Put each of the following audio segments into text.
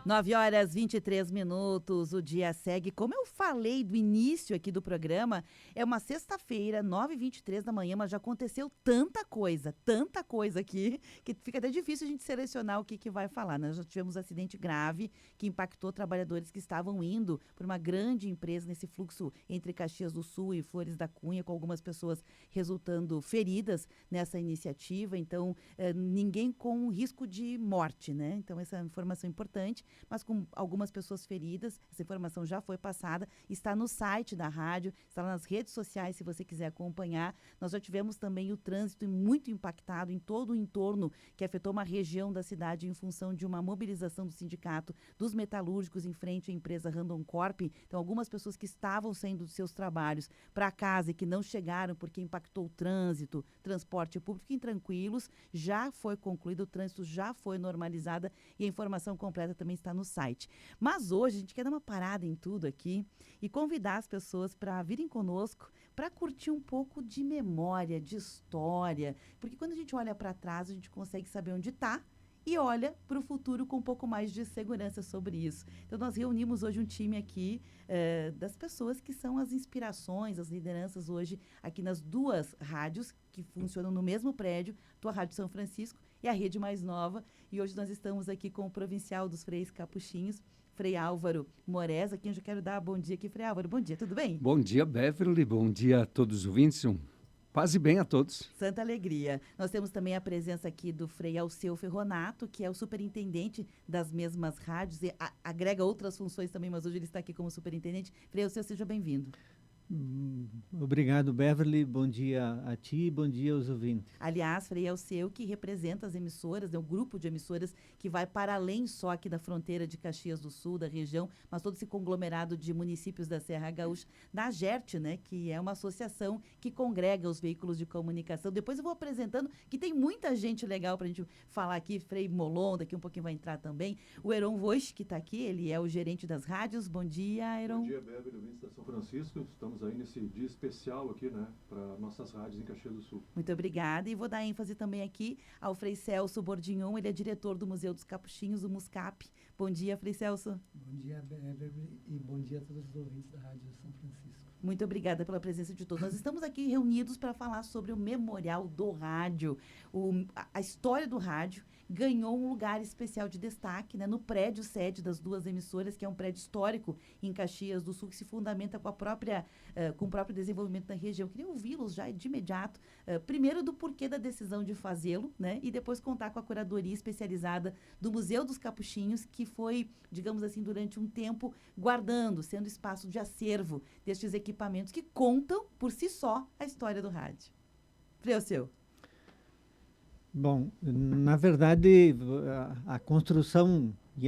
9h23, o dia segue. Como eu falei do início aqui do programa, é uma sexta-feira, 9h23 da manhã, mas já aconteceu tanta coisa aqui, que fica até difícil a gente selecionar o que vai falar. Nós já tivemos um acidente grave que impactou trabalhadores que estavam indo para uma grande empresa nesse fluxo entre Caxias do Sul e Flores da Cunha, com algumas pessoas resultando feridas nessa iniciativa. Então, ninguém com risco de morte, né? Então, essa informação é importante, mas com algumas pessoas feridas. Essa informação já foi passada, está no site da rádio, está nas redes sociais, se você quiser acompanhar. Nós já tivemos também o trânsito muito impactado em todo o entorno, que afetou uma região da cidade em função de uma mobilização do sindicato dos metalúrgicos em frente à empresa Randon Corp. Então, algumas pessoas que estavam saindo dos seus trabalhos para casa e que não chegaram porque impactou o trânsito, transporte público, fiquem tranquilos, já foi concluído, o trânsito já foi normalizado e a informação completa também está no site. Mas hoje a gente quer dar uma parada em tudo aqui e convidar as pessoas para virem conosco para curtir um pouco de memória, de história, porque quando a gente olha para trás a gente consegue saber onde está e olha para o futuro com um pouco mais de segurança sobre isso. Então, nós reunimos hoje um time aqui das pessoas que são as inspirações, as lideranças hoje aqui nas duas rádios que funcionam no mesmo prédio, tua Rádio São Francisco e a rede mais nova. E hoje nós estamos aqui com o provincial dos Freios Capuchinhos, Frei Álvaro Moraes, a quem eu já quero dar bom dia aqui. Frei Álvaro, bom dia, tudo bem? Bom dia, Beverly, bom dia a todos os ouvintes, paz e bem a todos. Santa alegria. Nós temos também a presença aqui do Frei Alceu Ferronato, que é o superintendente das mesmas rádios e agrega outras funções também, mas hoje ele está aqui como superintendente. Frei Alceu, seja bem-vindo. Obrigado, Beverly. Bom dia a ti e bom dia aos ouvintes. Aliás, Frei Alceu, que representa as emissoras, né, o grupo de emissoras que vai para além só aqui da fronteira de Caxias do Sul, da região, mas todo esse conglomerado de municípios da Serra Gaúcha, da AGERT, né, que é uma associação que congrega os veículos de comunicação. Depois eu vou apresentando, que tem muita gente legal para a gente falar aqui. Frei Molon, daqui um pouquinho vai entrar também. O Heron Vosch, que está aqui, ele é o gerente das rádios. Bom dia, Heron. Bom dia, Beverly, ouvintes da São Francisco. Estamos aí nesse dia especial aqui, né, para nossas rádios em Caxias do Sul. Muito obrigada. E vou dar ênfase também aqui ao Frei Celso Bordignon, ele é diretor do Museu dos Capuchinhos, o MUSCAP. Bom dia, Frei Celso. Bom dia, Beverly, e bom dia a todos os ouvintes da Rádio São Francisco. Muito obrigada pela presença de todos. Nós estamos aqui reunidos para falar sobre o Memorial do Rádio. A história do rádio ganhou um lugar especial de destaque, né, no prédio sede das duas emissoras, que é um prédio histórico em Caxias do Sul, que se fundamenta com o próprio desenvolvimento da região. Eu queria ouvi-los já de imediato, primeiro do porquê da decisão de fazê-lo, né, e depois contar com a curadoria especializada do Museu dos Capuchinhos, que foi, digamos assim, durante um tempo guardando, sendo espaço de acervo destes equipamentos que contam por si só a história do rádio. Frei Alceu. Bom, na verdade, a construção e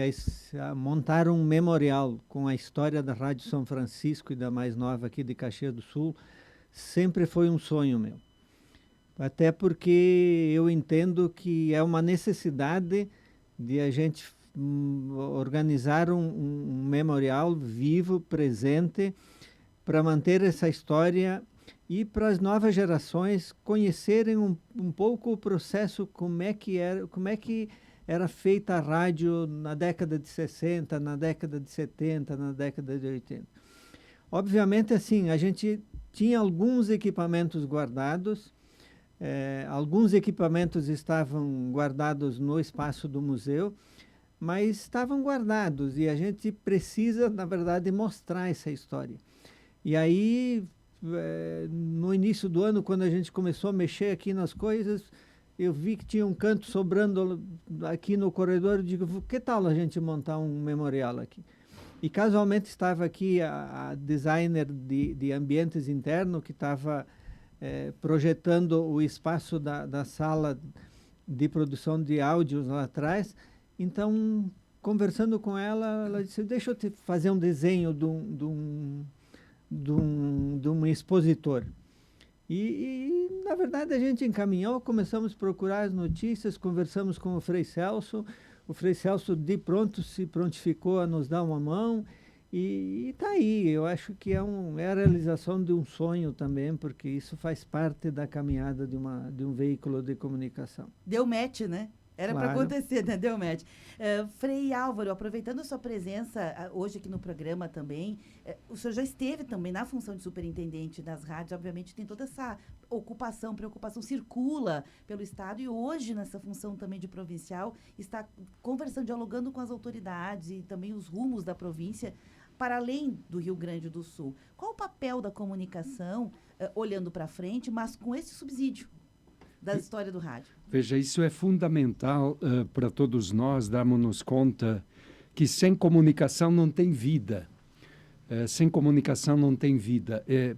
montar um memorial com a história da Rádio São Francisco e da mais nova aqui de Caxias do Sul sempre foi um sonho meu. Até porque eu entendo que é uma necessidade de a gente organizar um memorial vivo, presente, para manter essa história e para as novas gerações conhecerem um pouco o processo, como é que era feita a rádio na década de 60, na década de 70, na década de 80. Obviamente, assim, a gente tinha alguns equipamentos guardados, alguns equipamentos estavam guardados no espaço do museu, mas estavam guardados e a gente precisa, na verdade, mostrar essa história. E aí, no início do ano, quando a gente começou a mexer aqui nas coisas, eu vi que tinha um canto sobrando aqui no corredor. Eu digo, que tal a gente montar um memorial aqui? E casualmente estava aqui a designer de ambientes internos, que estava projetando o espaço da sala de produção de áudios lá atrás. Então, conversando com ela, ela disse, deixa eu te fazer um desenho de um expositor. E, na verdade, a gente encaminhou, começamos a procurar as notícias, conversamos com o Frei Celso de pronto se prontificou a nos dar uma mão, e está aí. Eu acho que é a realização de um sonho também, porque isso faz parte da caminhada de um veículo de comunicação. Deu match, né? Era para Claro. acontecer, né, Delmete? Frei Álvaro, aproveitando a sua presença hoje aqui no programa também, o senhor já esteve também na função de superintendente das rádios, obviamente tem toda essa preocupação, circula pelo Estado e hoje nessa função também de provincial, está conversando, dialogando com as autoridades e também os rumos da província para além do Rio Grande do Sul. Qual o papel da comunicação, olhando para frente, mas com esse subsídio da história do rádio? Veja, isso é fundamental para todos nós darmos conta que sem comunicação não tem vida. Sem comunicação não tem vida. É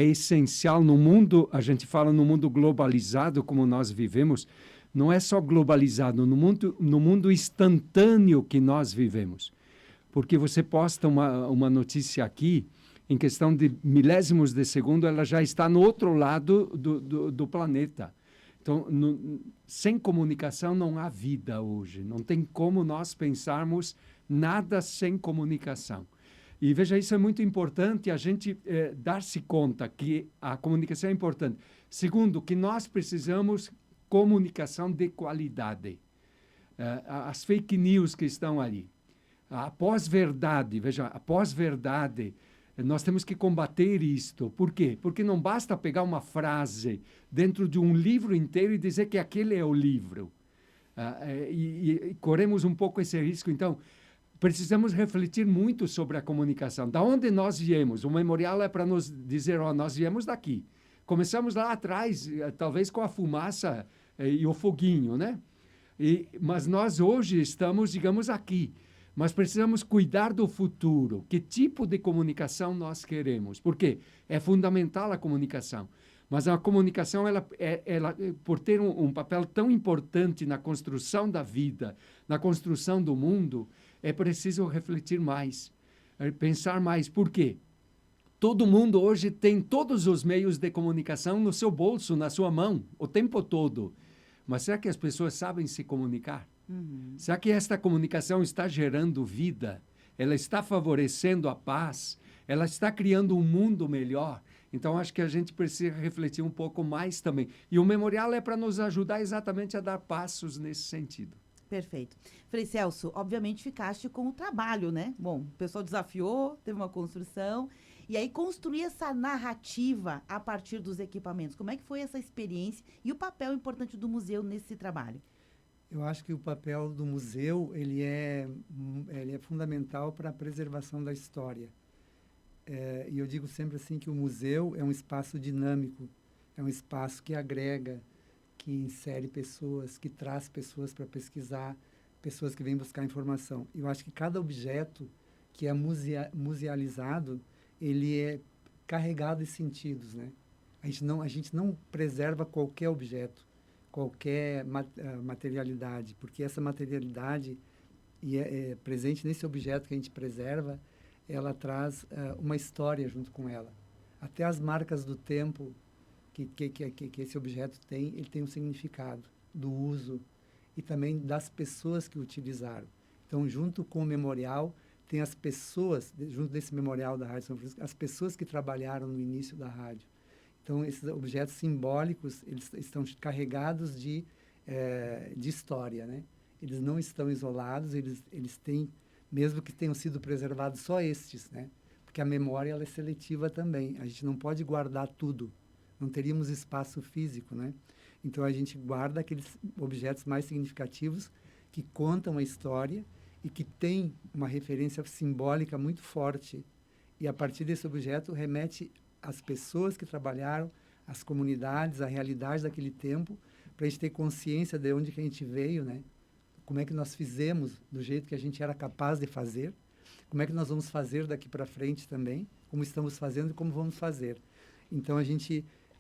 essencial no mundo, a gente fala no mundo globalizado como nós vivemos, não é só globalizado, no mundo instantâneo que nós vivemos. Porque você posta uma notícia aqui, em questão de milésimos de segundo, ela já está no outro lado do planeta. Então, sem comunicação não há vida hoje. Não tem como nós pensarmos nada sem comunicação. E veja, isso é muito importante, a gente dar-se conta que a comunicação é importante. Segundo, que nós precisamos comunicação de qualidade. As fake news que estão ali. A pós-verdade, veja, a pós-verdade, nós temos que combater isto. Por quê? Porque não basta pegar uma frase dentro de um livro inteiro e dizer que aquele é o livro. E corremos um pouco esse risco. Então, precisamos refletir muito sobre a comunicação. Da onde nós viemos? O memorial é para nos dizer, nós viemos daqui. Começamos lá atrás, talvez com a fumaça e o foguinho, né? Mas nós hoje estamos, digamos, aqui. Mas precisamos cuidar do futuro. Que tipo de comunicação nós queremos? Por quê? É fundamental a comunicação. Mas a comunicação, ela por ter um papel tão importante na construção da vida, na construção do mundo, é preciso refletir mais, pensar mais. Por quê? Todo mundo hoje tem todos os meios de comunicação no seu bolso, na sua mão, o tempo todo. Mas será que as pessoas sabem se comunicar? Uhum. Será que esta comunicação está gerando vida? Ela está favorecendo a paz? Ela está criando um mundo melhor? Então, acho que a gente precisa refletir um pouco mais também. E o memorial é para nos ajudar exatamente a dar passos nesse sentido. Perfeito. Frei Celso, obviamente ficaste com o trabalho, né? Bom, o pessoal desafiou, teve uma construção, e aí construir essa narrativa a partir dos equipamentos. Como é que foi essa experiência e o papel importante do museu nesse trabalho? Eu acho que o papel do museu ele é fundamental para a preservação da história. E eu digo sempre assim que o museu é um espaço dinâmico, é um espaço que agrega, que insere pessoas, que traz pessoas para pesquisar, pessoas que vêm buscar informação. Eu acho que cada objeto que é musealizado, ele é carregado de sentidos, né? A gente não preserva qualquer objeto, qualquer materialidade, porque essa materialidade é presente nesse objeto que a gente preserva, ela traz uma história junto com ela. Até as marcas do tempo que esse objeto tem, ele tem um significado do uso e também das pessoas que o utilizaram. Então, junto com o memorial, tem as pessoas, junto desse memorial da Rádio São Francisco, as pessoas que trabalharam no início da rádio. Então, esses objetos simbólicos, eles estão carregados de história, né? Eles não estão isolados, eles têm, mesmo que tenham sido preservados só estes, né? Porque a memória ela é seletiva também. A gente não pode guardar tudo. Não teríamos espaço físico, né? Então, a gente guarda aqueles objetos mais significativos que contam a história e que têm uma referência simbólica muito forte. E, a partir desse objeto, remete às pessoas que trabalharam, às comunidades, à realidade daquele tempo, para a gente ter consciência de onde que a gente veio, né? Como é que nós fizemos do jeito que a gente era capaz de fazer, como é que nós vamos fazer daqui para frente também, como estamos fazendo e como vamos fazer. Então,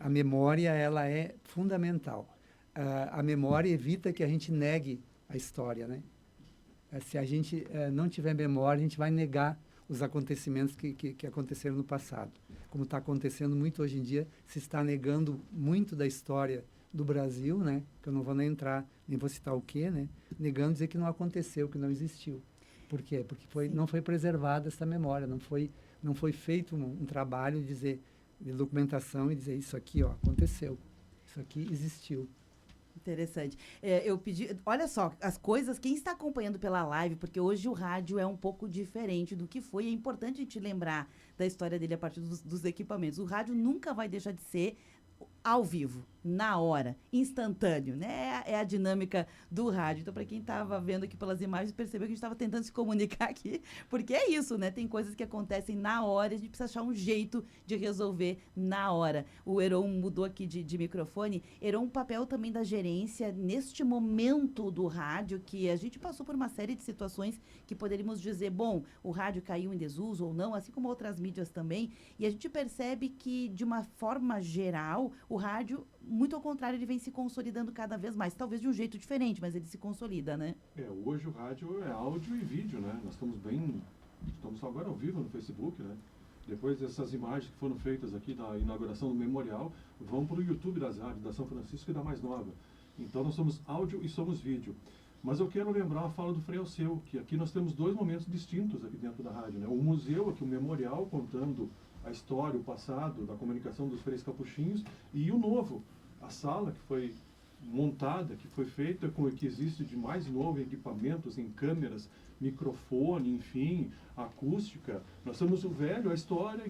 a memória, ela é fundamental. A memória evita que a gente negue a história, né? Se a gente não tiver memória, a gente vai negar os acontecimentos que aconteceram no passado. Como está acontecendo muito hoje em dia, se está negando muito da história do Brasil, né? Que eu não vou nem entrar, nem vou citar o quê, né? Negando dizer que não aconteceu, que não existiu. Por quê? Porque não foi preservada essa memória, não foi feito um trabalho de documentação e dizer isso aqui, ó, aconteceu, isso aqui existiu. Interessante. Eu pedi, olha só, as coisas, quem está acompanhando pela live, porque hoje o rádio é um pouco diferente do que foi, é importante a gente lembrar da história dele a partir dos equipamentos. O rádio nunca vai deixar de ser ao vivo, na hora, instantâneo, né? É a dinâmica do rádio. Então, para quem estava vendo aqui pelas imagens, percebeu que a gente estava tentando se comunicar aqui, porque é isso, né? Tem coisas que acontecem na hora, a gente precisa achar um jeito de resolver na hora. O Heron mudou aqui de microfone. Heron, um papel também da gerência neste momento do rádio, que a gente passou por uma série de situações que poderíamos dizer, bom, o rádio caiu em desuso ou não, assim como outras mídias também, e a gente percebe que, de uma forma geral, o rádio, muito ao contrário, ele vem se consolidando cada vez mais. Talvez de um jeito diferente, mas ele se consolida, né? Hoje o rádio é áudio e vídeo, né? Nós estamos agora ao vivo no Facebook, né? Depois dessas imagens que foram feitas aqui da inauguração do memorial, vão para o YouTube das rádios, da São Francisco e da Mais Nova. Então nós somos áudio e somos vídeo. Mas eu quero lembrar a fala do Frei Alceu, que aqui nós temos dois momentos distintos aqui dentro da rádio, né? O museu, aqui o memorial, contando a história, o passado da comunicação dos freis capuchinhos, e o novo, a sala que foi montada, que foi feita com o que existe de mais novo em equipamentos, em câmeras, microfone, enfim, acústica. Nós temos o velho, a história, e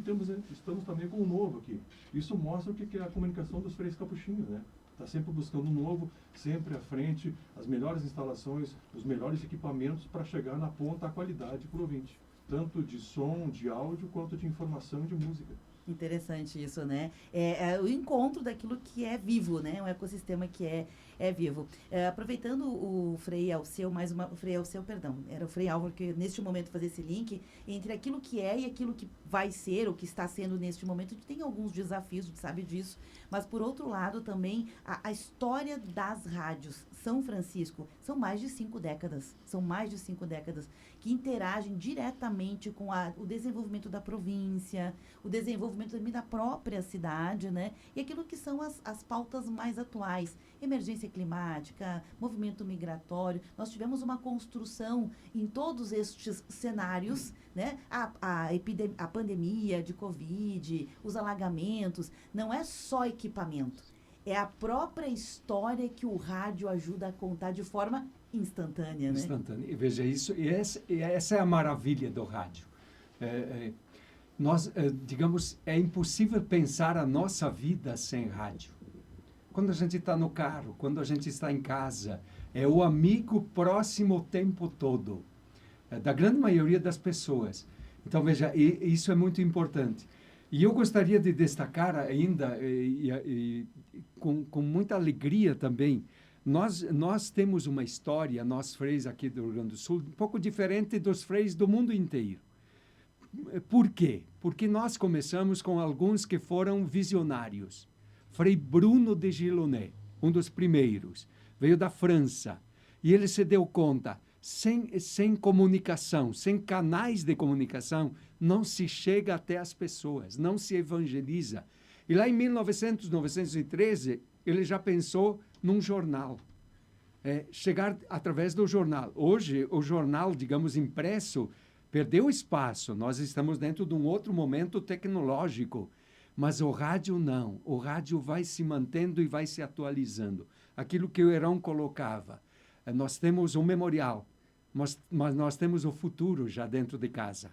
estamos também com o novo aqui. Isso mostra o que é a comunicação dos freis capuchinhos, né? Está sempre buscando o novo, sempre à frente, as melhores instalações, os melhores equipamentos para chegar na ponta a qualidade para o ouvinte, tanto de som, de áudio, quanto de informação e de música. Interessante isso, né? É o encontro daquilo que é vivo, né? Um ecossistema que é vivo. Aproveitando o Frei Alceu, o Frei Alceu, perdão, era o Frei Álvaro que neste momento fazia esse link entre aquilo que é e aquilo que vai ser, ou que está sendo neste momento. A gente tem alguns desafios, a gente sabe disso, mas por outro lado também a história das rádios São Francisco são mais de 5 décadas, que interagem diretamente com o desenvolvimento da província, o desenvolvimento também da própria cidade, né? E aquilo que são as pautas mais atuais, emergência climática, movimento migratório. Nós tivemos uma construção em todos estes cenários, né? A pandemia de Covid, os alagamentos, não é só equipamento, é a própria história que o rádio ajuda a contar de forma instantânea, né? Instantânea. E veja isso, e essa é a maravilha do rádio. Nós, digamos, é impossível pensar a nossa vida sem rádio. Quando a gente está no carro, quando a gente está em casa, é o amigo próximo o tempo todo, da grande maioria das pessoas. Então, veja, isso é muito importante. E eu gostaria de destacar ainda, com muita alegria também, nós temos uma história, nós freis aqui do Rio Grande do Sul, um pouco diferente dos freis do mundo inteiro. Por quê? Porque nós começamos com alguns que foram visionários. Frei Bruno de Gilonet, um dos primeiros, veio da França, e ele se deu conta, sem comunicação, sem canais de comunicação, não se chega até as pessoas, não se evangeliza. E lá em 1913, ele já pensou num jornal, chegar através do jornal. Hoje, o jornal, digamos, impresso, perdeu espaço, nós estamos dentro de um outro momento tecnológico, mas o rádio não, o rádio vai se mantendo e vai se atualizando. Aquilo que o Heron colocava, nós temos um memorial, mas nós temos o futuro já dentro de casa.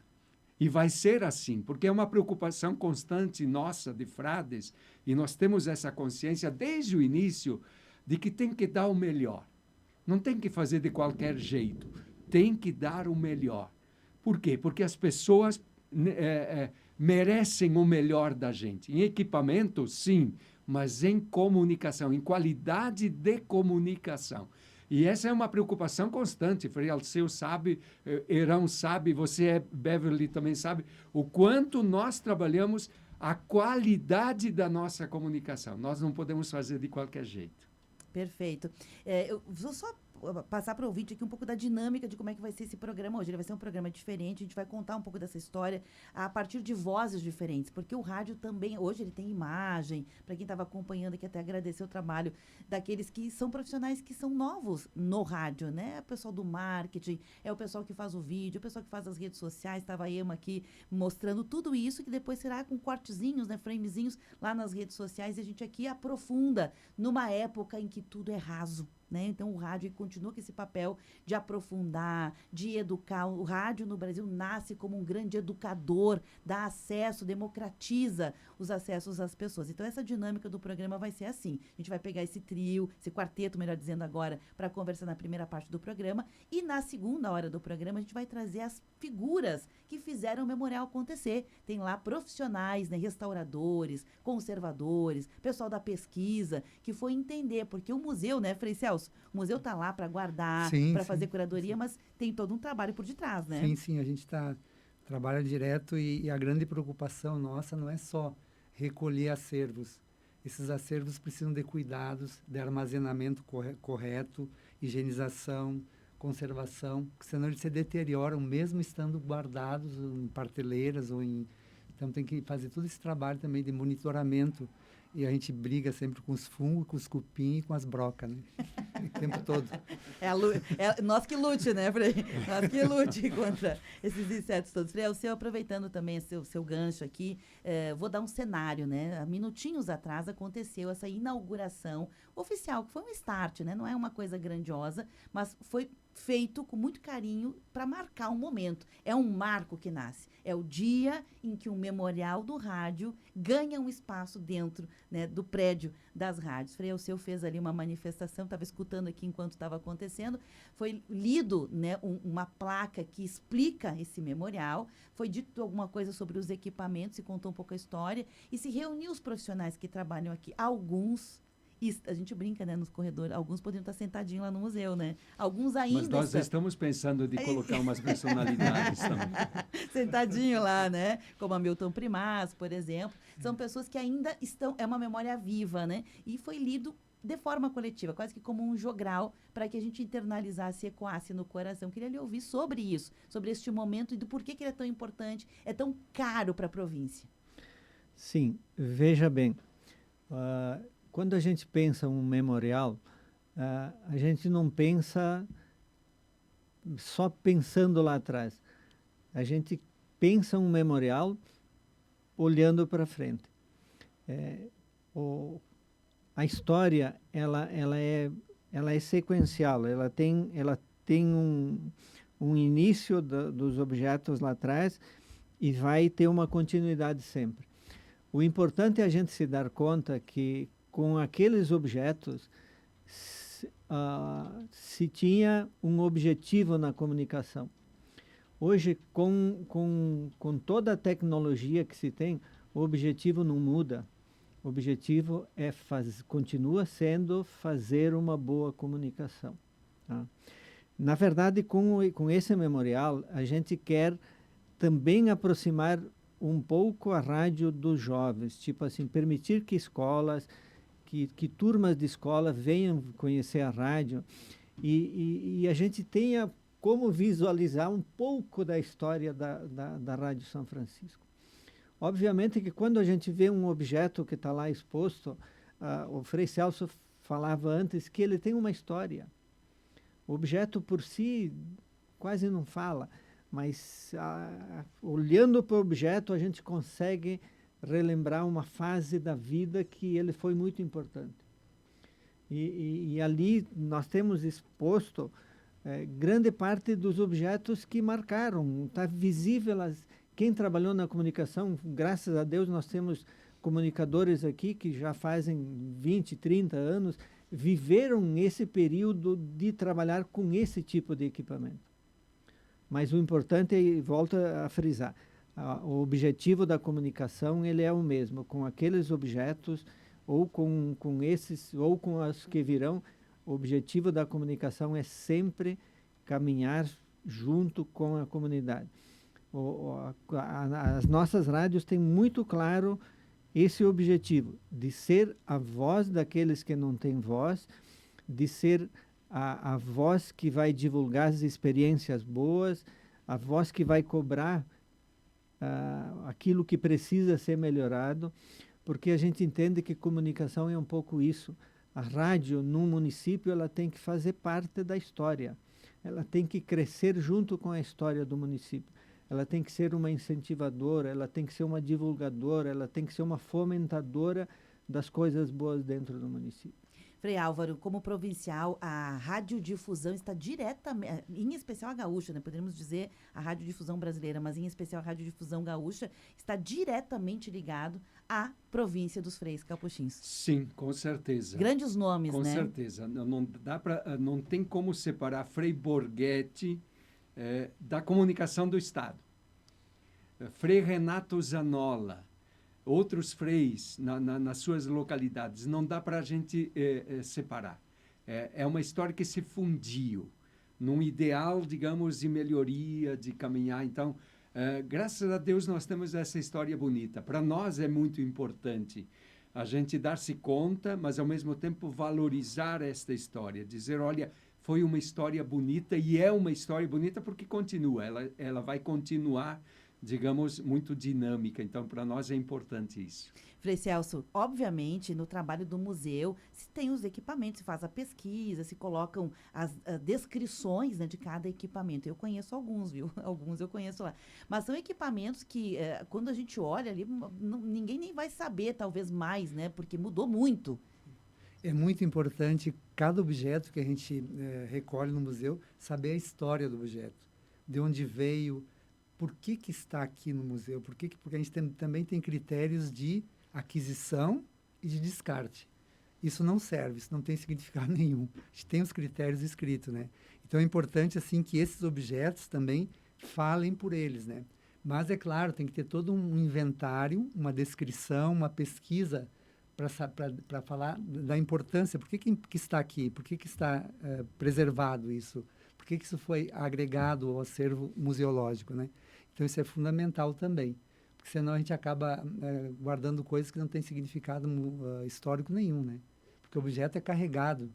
E vai ser assim, porque é uma preocupação constante nossa, de frades, e nós temos essa consciência desde o início de que tem que dar o melhor. Não tem que fazer de qualquer jeito, tem que dar o melhor. Por quê? Porque as pessoas merecem o melhor da gente. Em equipamento, sim, mas em comunicação, em qualidade de comunicação. E essa é uma preocupação constante. Frei Alceu sabe, Heron sabe, você, Beverly, também sabe, o quanto nós trabalhamos a qualidade da nossa comunicação. Nós não podemos fazer de qualquer jeito. Perfeito. Eu vou só passar para o ouvinte aqui um pouco da dinâmica de como é que vai ser esse programa hoje. Ele vai ser um programa diferente, a gente vai contar um pouco dessa história a partir de vozes diferentes, porque o rádio também, hoje ele tem imagem, para quem estava acompanhando aqui, até agradecer o trabalho daqueles que são profissionais que são novos no rádio, né? O pessoal do marketing, é o pessoal que faz o vídeo, o pessoal que faz as redes sociais, estava a Emma aqui mostrando tudo isso, que depois será com cortezinhos, né, framezinhos lá nas redes sociais, e a gente aqui aprofunda numa época em que tudo é raso. Né? Então, o rádio continua com esse papel de aprofundar, de educar. O rádio no Brasil nasce como um grande educador, dá acesso, democratiza os acessos às pessoas. Então, essa dinâmica do programa vai ser assim. A gente vai pegar esse trio, esse quarteto, melhor dizendo agora, para conversar na primeira parte do programa. E na segunda hora do programa, a gente vai trazer as figuras que fizeram o memorial acontecer. Tem lá profissionais, né, restauradores, conservadores, pessoal da pesquisa, que foi entender, porque o museu, né, Frei Celso, o museu está lá para guardar, para fazer curadoria, mas tem todo um trabalho por detrás, né? Sim, a gente trabalha direto e a grande preocupação nossa não é só recolher acervos. Esses acervos precisam de cuidados, de armazenamento correto, higienização, conservação, senão eles se deterioram mesmo estando guardados em prateleiras ou em... Então tem que fazer todo esse trabalho também de monitoramento. E a gente briga sempre com os fungos, com os cupim e com as brocas, né? O tempo todo. Nós que lute, né, Frei? Nós que lute contra esses insetos todos. Frei, o seu, aproveitando também seu gancho aqui, vou dar um cenário, né? Há minutinhos atrás aconteceu essa inauguração oficial, que foi um start, né? Não é uma coisa grandiosa, mas foi feito com muito carinho para marcar um momento. É um marco que nasce. É o dia em que o Memorial do Rádio ganha um espaço dentro, né, do prédio das rádios. Frei Alceu fez ali uma manifestação, estava escutando aqui enquanto estava acontecendo. Foi lido, né, uma placa que explica esse memorial. Foi dito alguma coisa sobre os equipamentos, se contou um pouco a história. E se reuniu os profissionais que trabalham aqui. Alguns... a gente brinca, né, nos corredores, alguns poderiam estar sentadinhos lá no museu, né? Alguns ainda... Mas nós estamos pensando de colocar umas personalidades também. Sentadinho lá, né? Como a Milton Primas, por exemplo. São pessoas que ainda estão... É uma memória viva, né? E foi lido de forma coletiva, quase que como um jogral, para que a gente internalizasse e ecoasse no coração. Queria lhe ouvir sobre isso, sobre este momento e do porquê que ele é tão importante, é tão caro para a província. Sim, veja bem... quando a gente pensa um memorial, a gente não pensa só pensando lá atrás. A gente pensa um memorial olhando para frente. A história ela é sequencial. Ela tem um início dos objetos lá atrás e vai ter uma continuidade sempre. O importante é a gente se dar conta que com aqueles objetos se tinha um objetivo na comunicação. Hoje, com toda a tecnologia que se tem, o objetivo não muda. O objetivo continua sendo fazer uma boa comunicação. Tá? Na verdade, com esse memorial, a gente quer também aproximar um pouco a rádio dos jovens, tipo assim, permitir que escolas, que turmas de escola venham conhecer a rádio e a gente tenha como visualizar um pouco da história da Rádio São Francisco. Obviamente que quando a gente vê um objeto que está lá exposto, o Frei Celso falava antes que ele tem uma história. O objeto por si quase não fala, mas olhando para o objeto a gente consegue relembrar uma fase da vida que ele foi muito importante. E ali nós temos exposto grande parte dos objetos que marcaram. Está visível, quem trabalhou na comunicação, graças a Deus nós temos comunicadores aqui que já fazem 20, 30 anos, viveram esse período de trabalhar com esse tipo de equipamento. Mas o importante é, volto a frisar, o objetivo da comunicação ele é o mesmo, com aqueles objetos ou com esses ou com os que virão. O objetivo da comunicação é sempre caminhar junto com a comunidade. As nossas rádios têm muito claro esse objetivo, de ser a voz daqueles que não têm voz, de ser a voz que vai divulgar as experiências boas, a voz que vai cobrar aquilo que precisa ser melhorado, porque a gente entende que comunicação é um pouco isso. A rádio, num município, ela tem que fazer parte da história. Ela tem que crescer junto com a história do município. Ela tem que ser uma incentivadora, ela tem que ser uma divulgadora, ela tem que ser uma fomentadora das coisas boas dentro do município. Frei Álvaro, como provincial, a radiodifusão está diretamente, em especial a gaúcha, né? Poderíamos dizer a radiodifusão brasileira, mas em especial a radiodifusão gaúcha, está diretamente ligado à província dos Freis Capuchins. Sim, com certeza. Grandes nomes, com né? Com certeza. Não tem como separar Frei Borghetti da comunicação do Estado. Frei Renato Zanolla, outros freis nas suas localidades. Não dá para a gente separar. É uma história que se fundiu num ideal, digamos, de melhoria, de caminhar. Então, graças a Deus, nós temos essa história bonita. Para nós é muito importante a gente dar-se conta, mas, ao mesmo tempo, valorizar esta história. Dizer, olha, foi uma história bonita e é uma história bonita porque continua. Ela vai continuar, digamos, muito dinâmica. Então, para nós é importante isso. Frei Celso, obviamente, no trabalho do museu, se tem os equipamentos, se faz a pesquisa, se colocam as descrições, né, de cada equipamento. Eu conheço alguns, viu? Alguns eu conheço lá. Mas são equipamentos que, quando a gente olha ali, ninguém nem vai saber, talvez, mais, né? Porque mudou muito. É muito importante, cada objeto que a gente recolhe no museu, saber a história do objeto. De onde veio, por que está aqui no museu, porque a gente também tem critérios de aquisição e de descarte. Isso não serve, isso não tem significado nenhum. A gente tem os critérios escritos, né? Então é importante assim que esses objetos também falem por eles, né? Mas é claro, tem que ter todo um inventário, uma descrição, uma pesquisa para falar da importância, por que está aqui, por que está preservado isso, por que isso foi agregado ao acervo museológico, né? Então isso é fundamental também, porque senão a gente acaba guardando coisas que não têm significado histórico nenhum, né? Porque o objeto é carregado,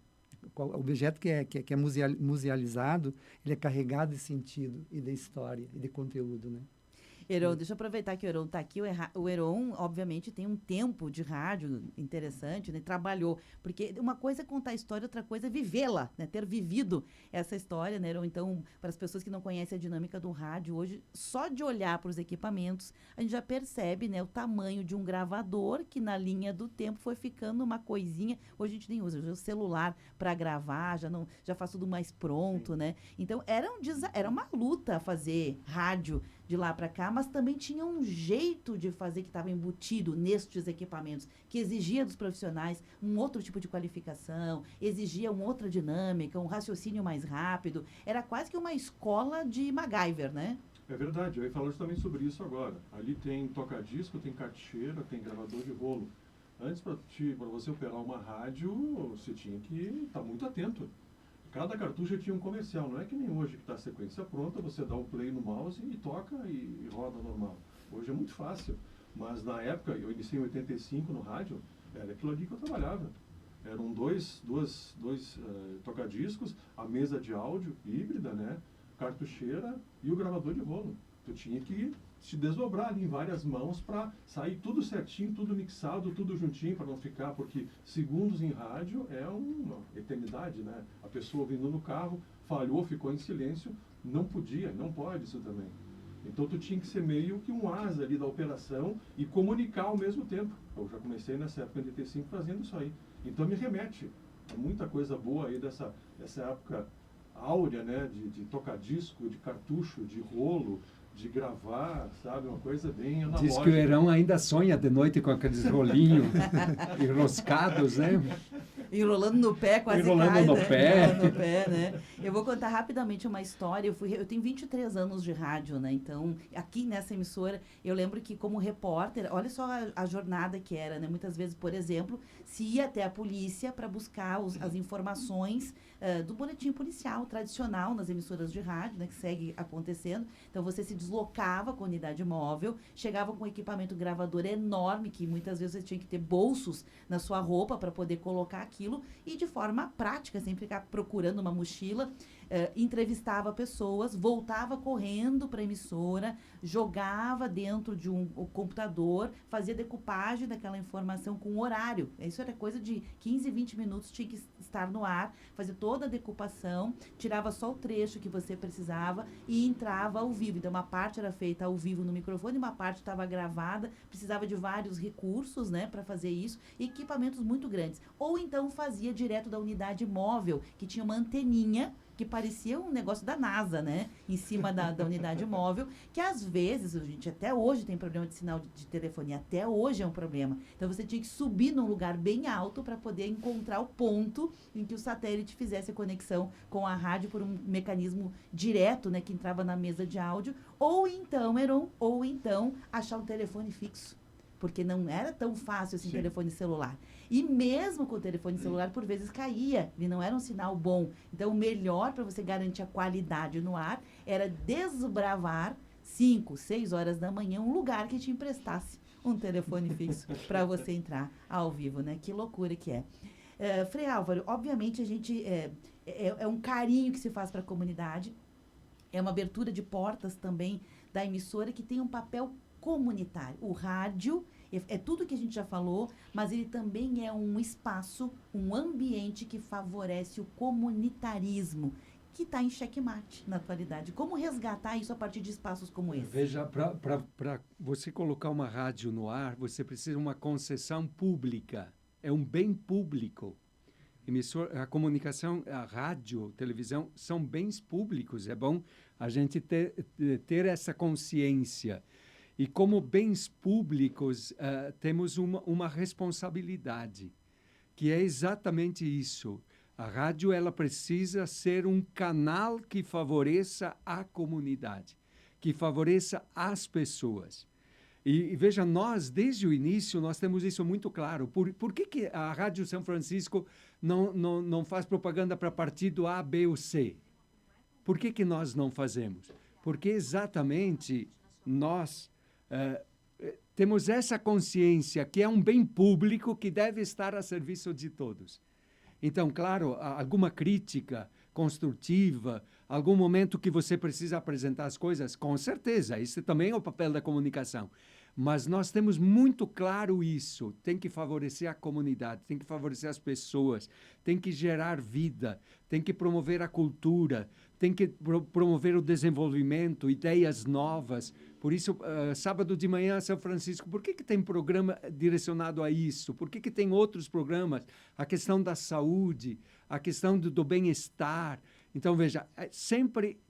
o objeto que é musealizado, ele é carregado de sentido e de história e de conteúdo, né? Heron, deixa eu aproveitar que o Heron está aqui. O Heron, obviamente, tem um tempo de rádio interessante, né? Trabalhou. Porque uma coisa é contar a história, outra coisa é vivê-la, né? Ter vivido essa história, né, Heron? Então, para as pessoas que não conhecem a dinâmica do rádio, hoje, só de olhar para os equipamentos, a gente já percebe, né, o tamanho de um gravador que, na linha do tempo, foi ficando uma coisinha. Hoje a gente nem usa o celular para gravar, já faz tudo mais pronto, né? Então, era uma luta fazer rádio de lá para cá, mas também tinha um jeito de fazer que estava embutido nestes equipamentos, que exigia dos profissionais um outro tipo de qualificação, exigia uma outra dinâmica, um raciocínio mais rápido. Era quase que uma escola de MacGyver, né? É verdade, eu ia falar justamente sobre isso agora. Ali tem toca-disco, tem cartucheira, tem gravador de rolo. Antes, para você operar uma rádio, você tinha que estar muito atento. Cada cartucho tinha um comercial, não é que nem hoje que está a sequência pronta, você dá o play no mouse e toca e roda normal. Hoje é muito fácil, mas na época, eu iniciei em 85 no rádio, era aquilo ali que eu trabalhava. Eram dois tocadiscos, a mesa de áudio híbrida, né, cartucheira e o gravador de rolo. Tu tinha que se desdobrar ali em várias mãos para sair tudo certinho, tudo mixado, tudo juntinho, para não ficar, porque segundos em rádio é uma eternidade, né? A pessoa vindo no carro, falhou, ficou em silêncio, não pode isso também. Então tu tinha que ser meio que um asa ali da operação e comunicar ao mesmo tempo. Eu já comecei nessa época, em 85, fazendo isso aí. Então me remete a muita coisa boa aí dessa época áurea, né? De toca-disco, de cartucho, de rolo, de gravar, sabe? Uma coisa bem analógica. Diz que o Heron ainda sonha de noite com aqueles rolinhos enroscados, né? Enrolando no pé, quase Enrolando cai, no né? pé. Enrolando no pé, né? Eu vou contar rapidamente uma história. Eu tenho 23 anos de rádio, né? Então, aqui nessa emissora, eu lembro que como repórter, olha só a jornada que era, né? Muitas vezes, por exemplo, se ia até a polícia para buscar as informações do boletim policial tradicional nas emissoras de rádio, né, que segue acontecendo. Então, você se deslocava com a unidade móvel, chegava com um equipamento gravador enorme, que muitas vezes você tinha que ter bolsos na sua roupa para poder colocar aquilo, e de forma prática, sem ficar procurando uma mochila, entrevistava pessoas, voltava correndo para a emissora, jogava dentro de um computador, fazia decupagem daquela informação com horário. Isso era coisa de 15, 20 minutos, tinha que estar no ar, fazia toda a decupação, tirava só o trecho que você precisava e entrava ao vivo. Então, uma parte era feita ao vivo no microfone, uma parte estava gravada, precisava de vários recursos, né, para fazer isso, e equipamentos muito grandes. Ou então fazia direto da unidade móvel, que tinha uma anteninha que parecia um negócio da NASA, né? Em cima da unidade móvel, que às vezes, a gente até hoje tem problema de sinal de telefonia, até hoje é um problema. Então, você tinha que subir num lugar bem alto para poder encontrar o ponto em que o satélite fizesse a conexão com a rádio por um mecanismo direto, né? Que entrava na mesa de áudio. Ou então, Heron, achar um telefone fixo. Porque não era tão fácil assim, telefone celular. E mesmo com o telefone celular, por vezes caía, e não era um sinal bom. Então, o melhor para você garantir a qualidade no ar era desbravar 5, 6 horas da manhã um lugar que te emprestasse um telefone fixo para você entrar ao vivo, né? Que loucura que é. Frei Álvaro, obviamente a gente é um carinho que se faz para a comunidade, é uma abertura de portas também da emissora que tem um papel comunitário. O rádio é tudo que a gente já falou, mas ele também é um espaço, um ambiente que favorece o comunitarismo, que está em xeque-mate na atualidade. Como resgatar isso a partir de espaços como esse? Veja, para você colocar uma rádio no ar, você precisa de uma concessão pública. É um bem público. A comunicação, a rádio, televisão, são bens públicos. É bom a gente ter essa consciência. E como bens públicos, temos uma responsabilidade, que é exatamente isso. A rádio ela precisa ser um canal que favoreça a comunidade, que favoreça as pessoas. E veja, nós, desde o início, nós temos isso muito claro. Por que a Rádio São Francisco não faz propaganda para partido A, B ou C? Por que nós não fazemos? Porque exatamente nós temos essa consciência que é um bem público que deve estar a serviço de todos. Então, claro, alguma crítica construtiva, algum momento que você precisa apresentar as coisas, com certeza, isso também é o papel da comunicação. Mas nós temos muito claro isso, tem que favorecer a comunidade, tem que favorecer as pessoas, tem que gerar vida, tem que promover a cultura, tem que promover o desenvolvimento, ideias novas. Por isso, sábado de manhã, São Francisco, por que tem programa direcionado a isso? Por que tem outros programas? A questão da saúde, a questão do bem-estar. Então, veja, sempre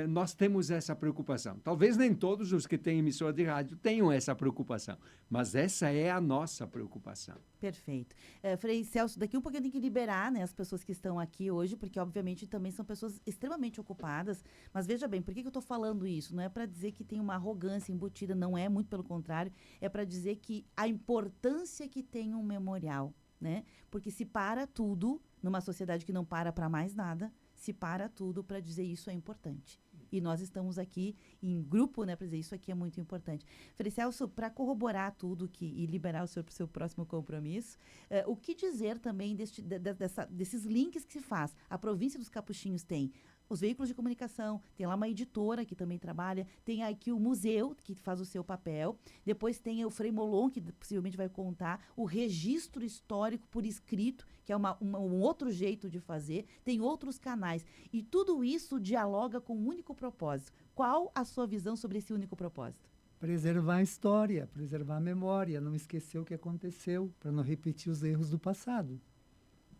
nós temos essa preocupação. Talvez nem todos os que têm emissora de rádio tenham essa preocupação, mas essa é a nossa preocupação. Perfeito. Frei Celso, daqui um pouquinho tem que liberar, né, as pessoas que estão aqui hoje, porque obviamente também são pessoas extremamente ocupadas, mas veja bem, por que eu estou falando isso? Não é para dizer que tem uma arrogância embutida, não é, muito pelo contrário, é para dizer que a importância que tem um memorial, né? Porque se para tudo, numa sociedade que não para mais nada, se para tudo para dizer isso é importante. E nós estamos aqui em grupo, né, para dizer isso aqui é muito importante. Frei Celso, para corroborar tudo e liberar o senhor para o seu próximo compromisso, o que dizer também desses links que se faz? A província dos Capuchinhos tem os veículos de comunicação, tem lá uma editora que também trabalha, tem aqui o museu, que faz o seu papel, depois tem o Frei Molon, que possivelmente vai contar, o registro histórico por escrito, que é um outro jeito de fazer, tem outros canais, e tudo isso dialoga com um único propósito. Qual a sua visão sobre esse único propósito? Preservar a história, preservar a memória, não esquecer o que aconteceu, para não repetir os erros do passado.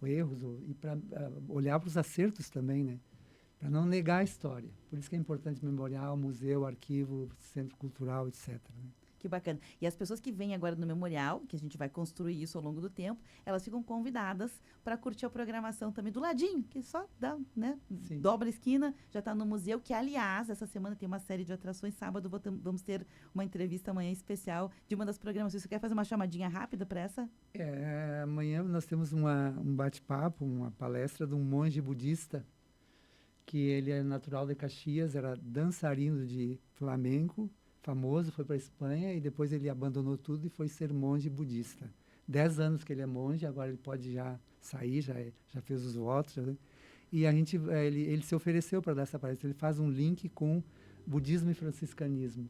E para olhar para os acertos também, né? Para não negar a história. Por isso que é importante memorial, museu, arquivo, centro cultural, etc. Né? Que bacana. E as pessoas que vêm agora no memorial, que a gente vai construir isso ao longo do tempo, elas ficam convidadas para curtir a programação também do ladinho, que só dá, né? Sim. Dobra a esquina, já está no museu, que aliás, essa semana tem uma série de atrações. Sábado vamos ter uma entrevista amanhã especial de uma das programações. Você quer fazer uma chamadinha rápida para essa? Amanhã nós temos um bate-papo, uma palestra de um monge budista, que ele é natural de Caxias, era dançarino de flamenco, famoso, foi para a Espanha e depois ele abandonou tudo e foi ser monge budista. 10 anos que ele é monge, agora ele pode já sair, já fez os votos. E ele se ofereceu para dar essa palestra. Ele faz um link com budismo e franciscanismo.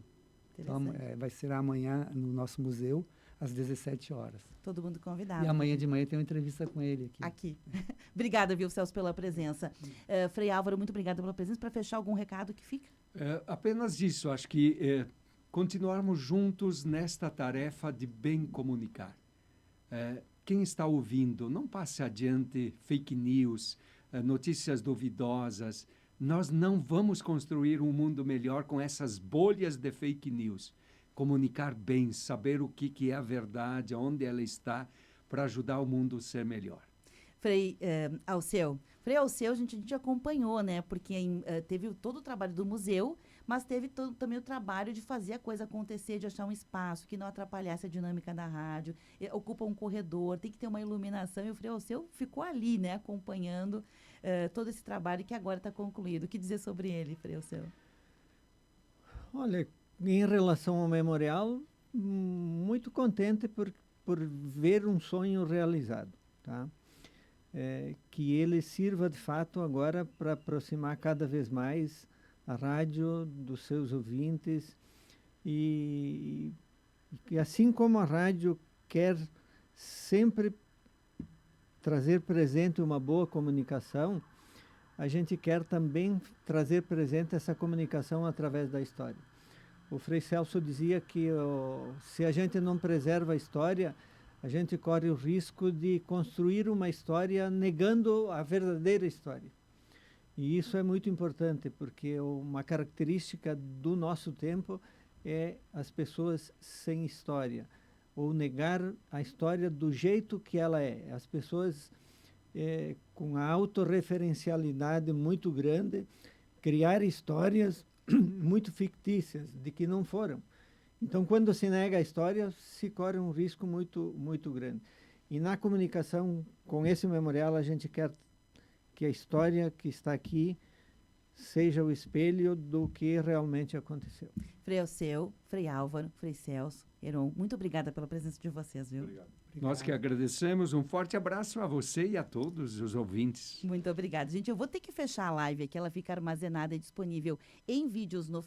Então, vai ser amanhã no nosso museu, às 17 horas. Todo mundo convidado. E amanhã de manhã tem uma entrevista com ele aqui. Obrigada, viu, Celso, pela presença. Frei Álvaro, muito obrigada pela presença. Para fechar, algum recado que fica? Apenas isso. Acho que continuarmos juntos nesta tarefa de bem comunicar. Quem está ouvindo, não passe adiante fake news, notícias duvidosas. Nós não vamos construir um mundo melhor com essas bolhas de fake news. Comunicar bem, saber o que é a verdade, onde ela está, para ajudar o mundo a ser melhor. Frei Alceu, a gente acompanhou, né? Porque teve todo o trabalho do museu, mas teve também o trabalho de fazer a coisa acontecer, de achar um espaço que não atrapalhasse a dinâmica da rádio, ocupa um corredor, tem que ter uma iluminação, e o Frei Alceu ficou ali, né? Acompanhando todo esse trabalho que agora está concluído. O que dizer sobre ele, Frei Alceu? Olha, em relação ao memorial, muito contente por ver um sonho realizado, tá? Que ele sirva de fato agora para aproximar cada vez mais a rádio dos seus ouvintes e assim como a rádio quer sempre trazer presente uma boa comunicação, a gente quer também trazer presente essa comunicação através da história. O Frei Celso dizia que se a gente não preserva a história, a gente corre o risco de construir uma história negando a verdadeira história. E isso é muito importante, porque uma característica do nosso tempo é as pessoas sem história, ou negar a história do jeito que ela é. As pessoas com a autorreferencialidade muito grande, criar histórias muito fictícias, de que não foram. Então, quando se nega a história, se corre um risco muito, muito grande. E na comunicação com esse memorial, a gente quer que a história que está aqui seja o espelho do que realmente aconteceu. Frei Alceu, Frei Álvaro, Frei Celso, Heron, muito obrigada pela presença de vocês, viu? Obrigado. Nós que agradecemos. Um forte abraço a você e a todos os ouvintes. Muito obrigada. Gente, eu vou ter que fechar a live aqui, ela fica armazenada e disponível em vídeos no